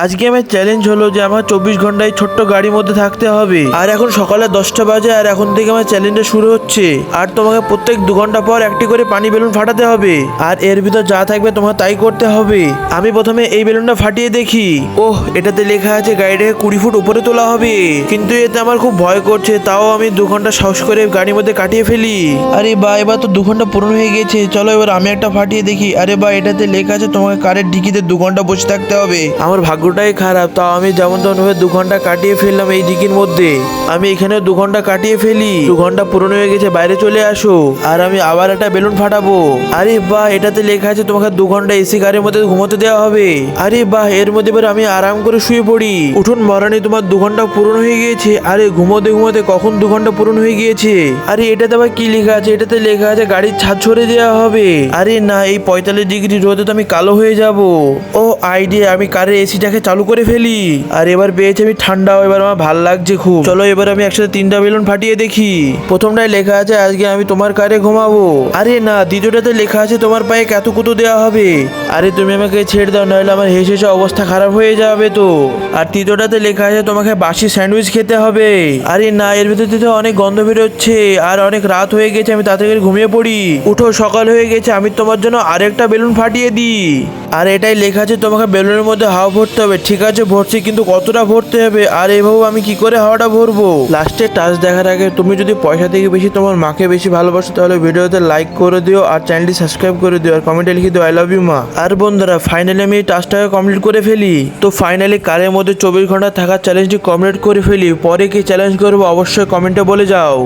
আজকে আমার চ্যালেঞ্জ হলো যে আমার 24 ঘন্টায় ছোট্ট গাড়ির মধ্যে থাকতে হবে। আর এখন সকালে 10টা বাজে আর এখন থেকে আমার চ্যালেঞ্জটা শুরু হচ্ছে। আর তোমাকে প্রত্যেক 2 ঘন্টা পর একটি করে পানি বেলুন ফাটাতে হবে। আর এর ভিতর যা থাকবে তোমাকে তাই করতে হবে। আমি প্রথমে এই বেলুনটা ফাটিয়ে দেখি। ওহ, এটাতে লেখা আছে গাড়িটাকে 20 ফুট উপরে তোলা হবে। কিন্তু এতে আমার খুব ভয় করছে, তাও আমি 2 ঘন্টা সাহস করে গাড়ির মধ্যে কাটিয়ে ফেলি। আরে বা, এবার তো 2 ঘন্টা পূর্ণ হয়ে গেছে। চলো এবার আমি একটা ফাটিয়ে দেখি। আরে বা, এটাতে লেখা আছে তোমাকে কারের ডিকিতে 2 ঘন্টা বসে থাকতে হবে। আমার ভাগ্যটাই খারাপ, তাও আমি যেমন তেমন ভাবে 2 ঘন্টা কাটিয়ে ফেললাম এই ডিকির মধ্যে। আমি এখানে 2 ঘন্টা কাটিয়ে ফেলি। 2 ঘন্টা পূরণ হয়ে গেছে, বাইরে চলে আসো। আর আমি আবার একটা বেলুন ফাটাবো। আরে বাহ, এটাতে লেখা আছে তোমাকে 2 ঘন্টা এসি গাড়ির মধ্যে ঘুমোতে দেওয়া হবে। আরে বাহ, এর মধ্যে এবার আমি আরাম করে শুয়ে পড়ি। উঠুন মহারানী, তোমার 2 ঘন্টা পূরণ হয়ে গিয়েছে। আরে ঘুমোতে ঘুমোতে কখন 2 ঘন্টা পূরণ হয়ে গিয়েছে। আরে এটাতে আবার কি লেখা আছে? এটাতে লেখা আছে গাড়ির ছাদ ছড়ে দেওয়া হবে। আরে না, এই 45 ডিগ্রি রোদে তো আমি কালো হয়ে যাব। ও আইডিয়া, আমি কারের এসিটাকে চালু করে ফেলি। আর এবার পেয়েছি আমি ঠান্ডাও, এবার আমার ভাল লাগছে খুব। চলো এবার আমি একসাথে 3টা বেলুন ফাটিয়ে দেখি। প্রথমটায় লেখা আছে আজকে আমি তোমার কারে ঘুমাবো। আরে না, দ্বিতীয়টাতে লেখা আছে তোমার পায়ে কুতো দেওয়া হবে। আরে তুমি আমাকে ছেড়ে দাও, নাহলে আমার হেসে হেসে অবস্থা খারাপ হয়ে যাবে তো। আর তৃতীয়টাতে লেখা আছে তোমাকে বাসি স্যান্ডউইচ খেতে হবে। আরে না, এর ভিতর থেকে অনেক গন্ধ বেরোচ্ছে আর অনেক রাত হয়ে গেছে, আমি তাড়াতাড়ি ঘুমিয়ে পড়ি। উঠো, সকাল হয়ে গেছে, আমি তোমার জন্য আরেকটা বেলুন ফাটিয়ে দিই। আর এটাই লেখা আছে তোমাকে বেলুনের মধ্যে হাওয়া ভরতে হবে। ঠিক আছে, ভরছি, কিন্তু কতটা ভরতে হবে? আর এভাবে আমি কি করে হাওয়াটা ভরবো? লাস্টে টাচ দেখার আগে তুমি যদি পয়সা থেকে বেশি তোমার মাকে বেশি ভালোবাসো, তাহলে ভিডিওতে লাইক করে দিও আর চ্যানেলটি সাবস্ক্রাইব করে দিও আর কমেন্টে লিখে দিও আই লাভ ইউ মা। আর বন্ধুরা, ফাইনালি আমি এই টাস্কটাকে কমপ্লিট করে ফেলি। তো ফাইনালি কারের মধ্যে 24 ঘন্টা থাকার চ্যালেঞ্জটি কমপ্লিট করে ফেলি। পরে কি চ্যালেঞ্জ করবো অবশ্যই কমেন্টে বলে যাও।